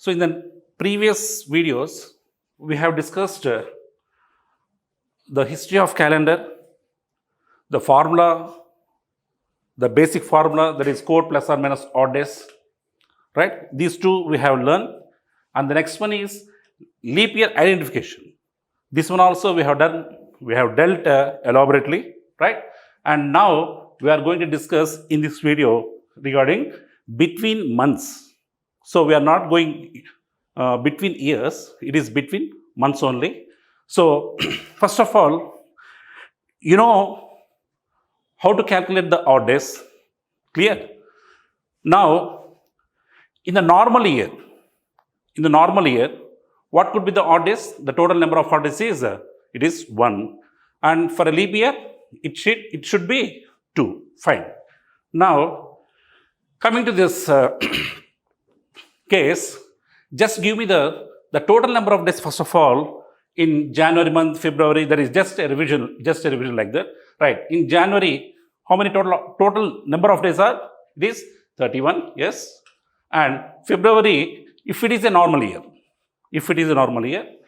So in the previous videos, we have discussed the history of calendar, the formula, the basic formula, that is code plus or minus odd days, right? These two we have learned. And the next one is leap year identification. This one also we have dealt elaborately, right? And now we are going to discuss in this video regarding between months. So we are not going between years, it is between months only. So first of all, you know how to calculate the odd days. Clear? Now, in the normal year, what could be the odd days? The total number of odd days is it is 1, and for a leap year, it should be 2. Fine. Now, coming to this case, just give me the total number of days first of all in January month, February. That is just a revision like that, right? In January, how many total number of days are? It is 31, yes. And February, if it is a normal year,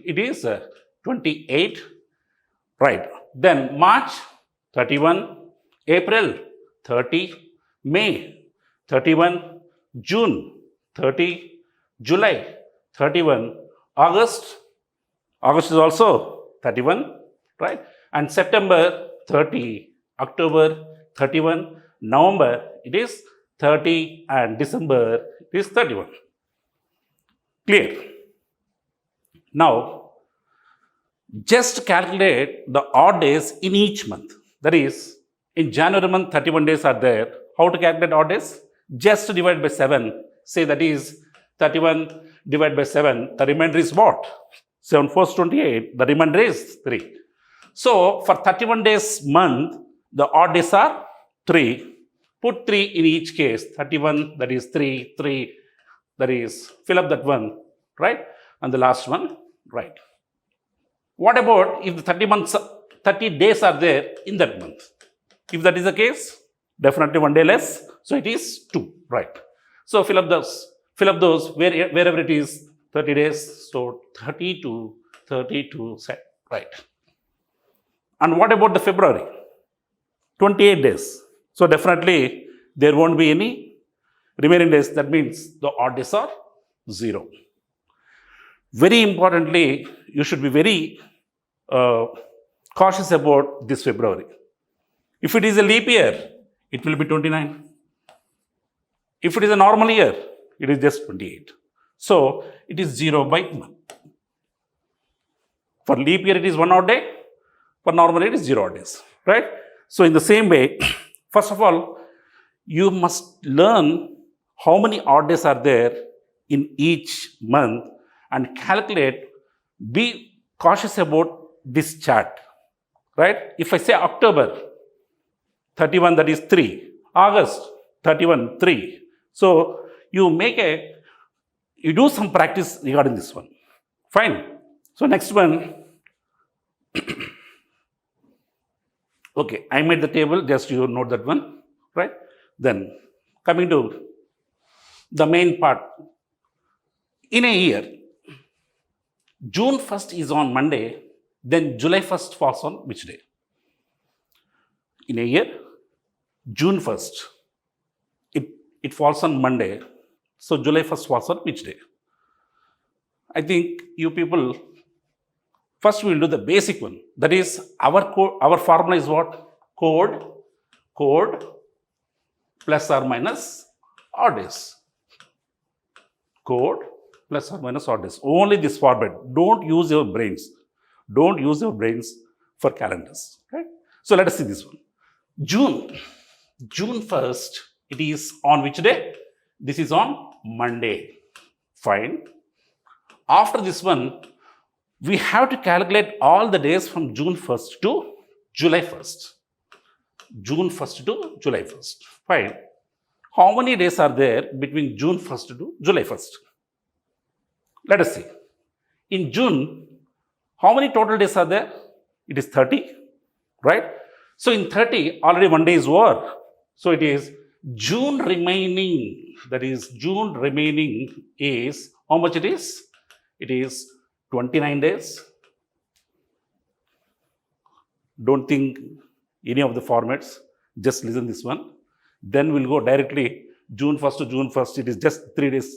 it is 28, right? Then March 31, April 30, May 31, June 30, July 31, August is also 31, right? And September 30, October 31, November it is 30, and December it is 31. Clear? Now, just calculate the odd days in each month. That is, in January month, 31 days are there. How to calculate odd days? Just divide by 7. Say that is 31 divided by 7. The remainder is what? 7 4 is 28. The remainder is 3. So, for 31 days month, the odd days are 3. Put 3 in each case. 31, that is 3, 3, that is, fill up that one, right? And the last one, right. What about if the 30 days are there in that month? If that is the case, definitely 1 day less. So it is 2, right? So fill up those wherever it is 30 days. So 32, set, right? And what about the February? 28 days. So definitely there won't be any remaining days. That means the odd days are 0. Very importantly, you should be very cautious about this February. If it is a leap year, it will be 29. If it is a normal year, it is just 28. So it is 0 by month. For leap year, it is 1 odd day. For normal year, it is 0 odd days, right? So in the same way, first of all, you must learn how many odd days are there in each month and calculate. Be cautious about this chart, right? If I say October 31, that is 3. August 31, 3. So you do some practice regarding this one. Fine. So next one. Okay, I made the table, just you note that one, right? Then coming to the main part. In a year, June 1st is on Monday, then July 1st falls on which day? In a year, June 1st, it falls on Monday, so July 1st falls on which day? I think you people, first we will do the basic one. That is, our formula is what? Code plus or minus odd days. Code plus or minus odd days. Only this format. Don't use your brains. Don't use your brains for calendars. Right? So let us see this one. June 1st, it is on which day? This is on Monday. Fine. After this one, we have to calculate all the days from June 1st to July 1st. June 1st to July 1st. Fine. How many days are there between June 1st to July 1st? Let us see. In June, how many total days are there? It is 30, right? So in 30, already 1 day is over. So it is June remaining, that is June remaining is How much it is? It is 29 days. Don't think any of the formats, just listen this one. Then we'll go directly June 1st to June 1st. It is just 3 days.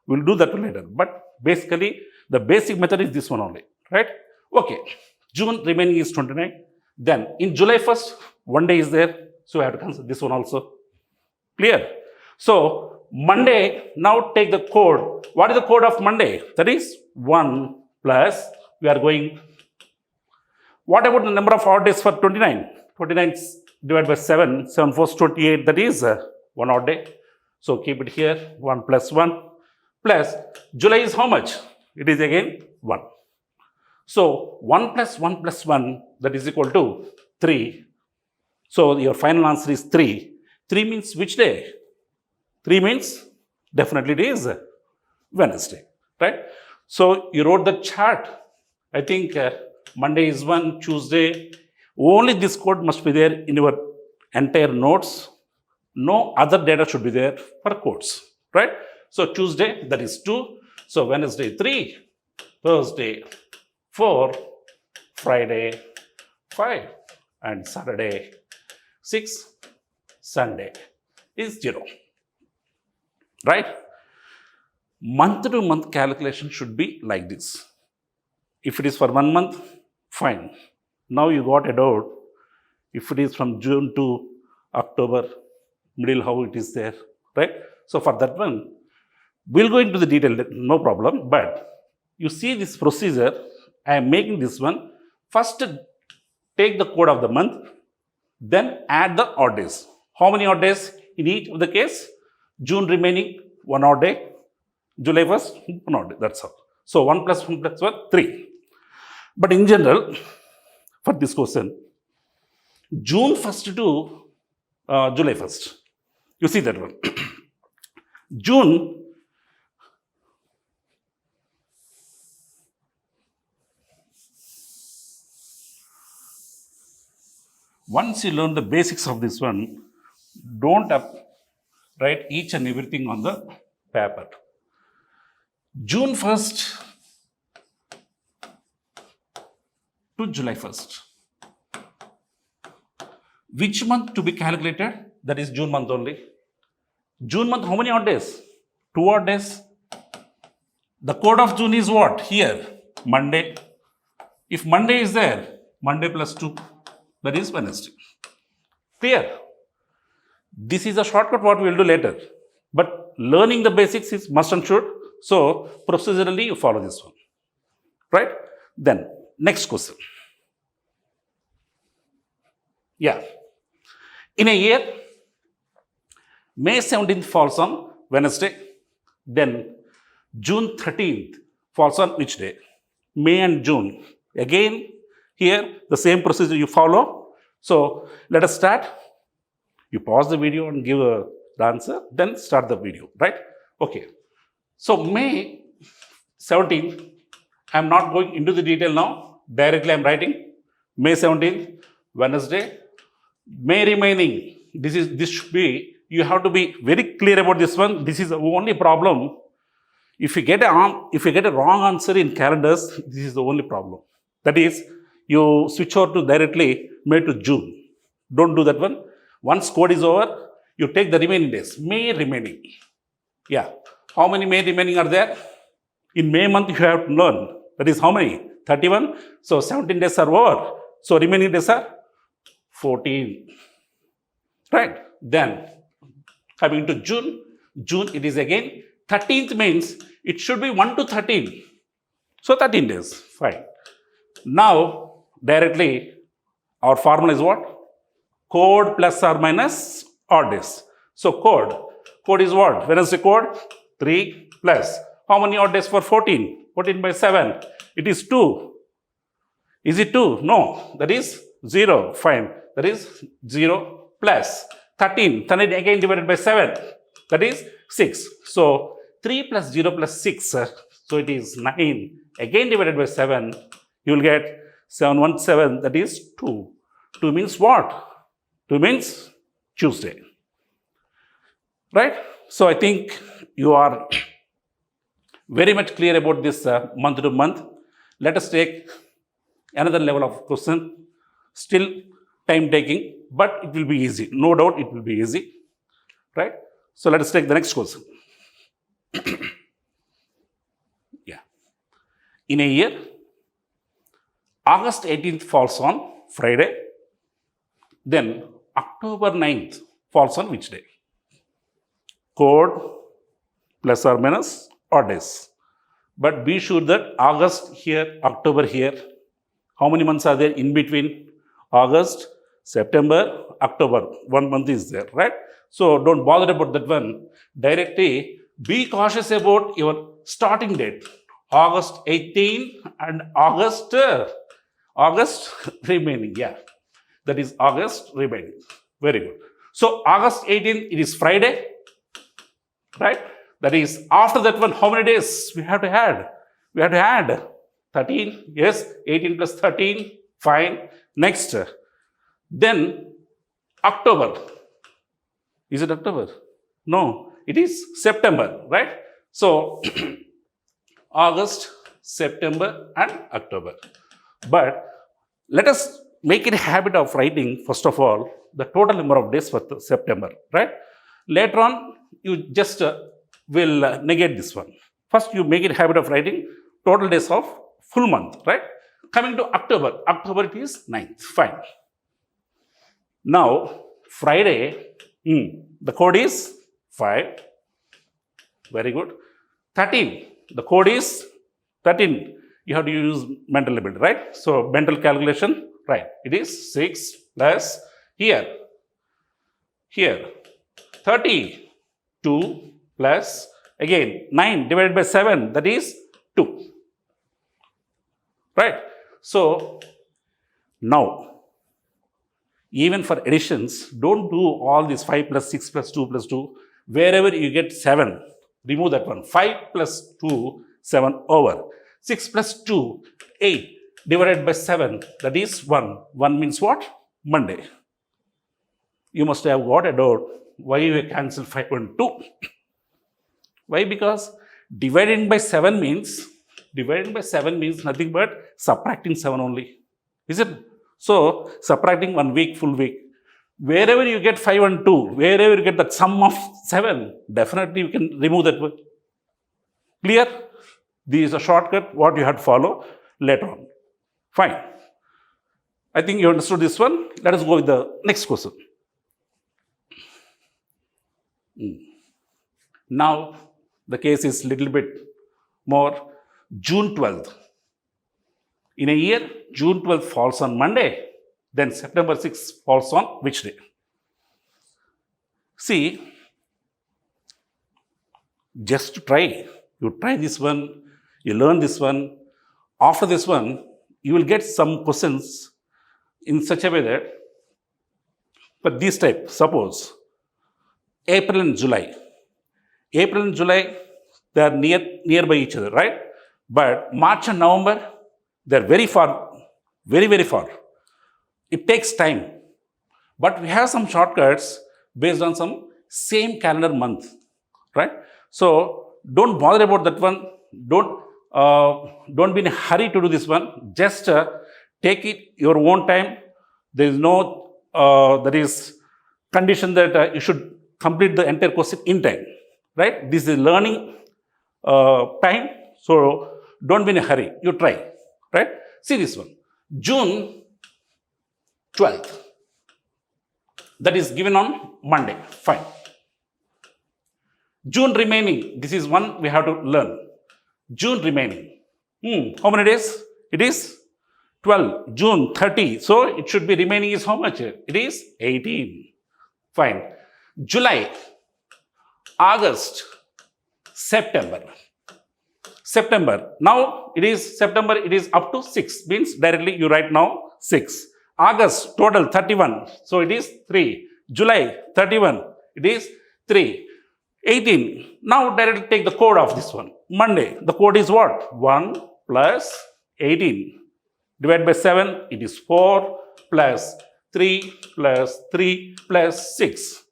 We'll do that later. But basically, the basic method is this one only, right? Okay, June remaining is 29. Then in July 1st, 1 day is there. So I have to consider this one also. Clear? So Monday, now take the code. What is the code of Monday? That is 1 plus, we are going. What about the number of odd days for 29? 29 divided by 7, 7 4 is 28, that is 1 odd day. So keep it here, 1 plus 1 plus July is how much? It is again 1. So 1 plus 1 plus 1, that is equal to 3. So your final answer is 3. 3 means which day? 3 means definitely it is Wednesday, right? So you wrote the chart. I think Monday is 1, Tuesday. Only this code must be there in your entire notes. No other data should be there for codes, right? So Tuesday, that is 2. So Wednesday, 3. Thursday, 4. Friday, 5. And Saturday, 6. Sunday is 0. Right? Month to month calculation should be like this. If it is for 1 month, fine. Now you got a doubt. If it is from June to October, middle, how it is there, right? So for that one, we'll go into the detail, no problem. But you see this procedure, I am making this one. First, take the code of the month, then add the odd days. How many odd days in each of the case? June remaining 1 odd day, July 1st 1 odd day, that's all. So 1 plus 1 plus 1, 3. But in general, for this question, June 1st to July 1st, you see that one. June, once you learn the basics of this one, don't write each and everything on the paper. June 1st to July 1st. Which month to be calculated? That is June month only. June month, how many odd days? 2 odd days. The code of June is what? Here, Monday. If Monday is there, Monday plus 2, that is Wednesday. Clear? This is a shortcut what we will do later. But learning the basics is must and should. So procedurally you follow this one. Right? Then next question. Yeah. In a year, May 17th falls on Wednesday. Then June 13th falls on which day? May and June. Again, here the same procedure you follow. So let us start. You pause the video and give the answer, then start the video, right? Okay. So May 17th, I am not going into the detail now. Directly I am writing May 17th, Wednesday. May remaining, this should be, you have to be very clear about this one. This is the only problem. If you get a wrong answer in calendars, this is the only problem. That is, you switch over to directly May to June. Don't do that one. Once code is over, you take the remaining days. May remaining. Yeah. How many May remaining are there? In May month, you have to learn. That is how many? 31. So 17 days are over. So remaining days are 14. Right? Then coming to June. June, it is again 13th means it should be 1 to 13. So 13 days. Fine. Now, directly, our formula is what? Code plus or minus odd days. So code is what? Wednesday code 3 plus. How many odd days for 14? 14 by 7. It is 2. Is it 2? No. That is 0. Fine. That is 0 plus 13. 13 again divided by 7. That is 6. So 3 plus 0 plus 6. So it is 9. Again divided by 7. You will get 717. That is 2. 2 means what? 2 means Tuesday. Right? So I think you are Very much clear about this month to month. Let us take another level of question. Still time taking, but it will be easy. No doubt it will be easy. Right? So let us take the next question. Yeah. In a year, August 18th falls on Friday. Then October 9th falls on which day? Code plus or minus odd days. But be sure that August here, October here. How many months are there in between? August, September, October. 1 month is there, right? So don't bother about that one. Directly be cautious about your starting date. August 18 and August remaining. Yeah, that is August remaining. Very good. So August 18, it is Friday, right? That is after that one, how many days we have to add? We have to add 13. Yes, 18 plus 13. Fine. Next. Then October. Is it October? No, it is September, right? So August, September, and October. But let us make it a habit of writing, first of all, the total number of days for September, right? Later on, you just will negate this one. First, you make it a habit of writing total days of full month, right? Coming to October, October it is 9th, fine. Now, Friday, the code is 5, very good. 13, the code is 13. You have to use mental ability, right? So, mental calculation, right? It is 6 plus here 32 plus again 9 divided by 7, that is 2, right? So, now even for additions, don't do all this 5 plus 6 plus 2 plus 2. Wherever you get 7, remove that one. 5 plus 2, 7 over. 6 plus 2, 8 divided by 7, that is 1. 1 means what? Monday. You must have got a doubt why you cancel 5 and 2. Why? Because dividing by 7 means nothing but subtracting 7 only. Is it? So, subtracting 1 week, full week. Wherever you get 5 and 2, wherever you get the sum of 7, definitely you can remove that one. Clear? This is a shortcut, what you have to follow later on. Fine. I think you understood this one. Let us go with the next question. Now, the case is little bit more. June 12th. In a year, June 12th falls on Monday, then September 6th falls on which day? See, just try. You try this one, you learn this one. After this one, you will get some questions in such a way that, but this type, suppose, April and July. April and July, they are nearby each other, right? But March and November, they are very far, very, very far. It takes time. But we have some shortcuts based on some same calendar month, right? So don't bother about that one. Don't be in a hurry to do this one. Just take it your own time. There is no condition that you should complete the entire question in time, right? This is learning time. So don't be in a hurry. You try, right? See this one. June 12th. That is given on Monday. Fine. June remaining. This is one we have to learn. June remaining. How many days? It is 12. June 30. So it should be remaining is how much? It is 18. Fine. July, August, September. Now it is September, it is up to 6. Means directly you write now 6. August, total 31. So it is 3. July, 31. It is 3. 18. Now directly take the code of this one. Monday, the code is what? 1 plus 18. Divided by 7, it is 4 plus 3 plus 3 plus 6.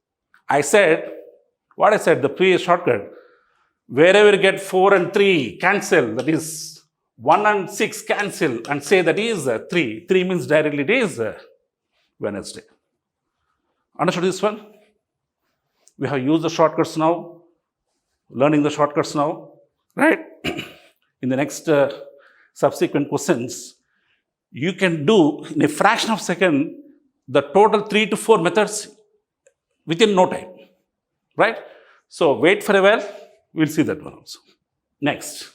I said, what I said, the previous shortcut. Wherever you get 4 and 3 cancel, that is 1 and 6 cancel and say that is 3. 3 means directly it is Wednesday. Understood this one? We have used the shortcuts now, learning the shortcuts now, right? In the next subsequent questions, you can do in a fraction of a second the total 3 to 4 methods within no time, right? So wait for a while, we'll see that one also. Next.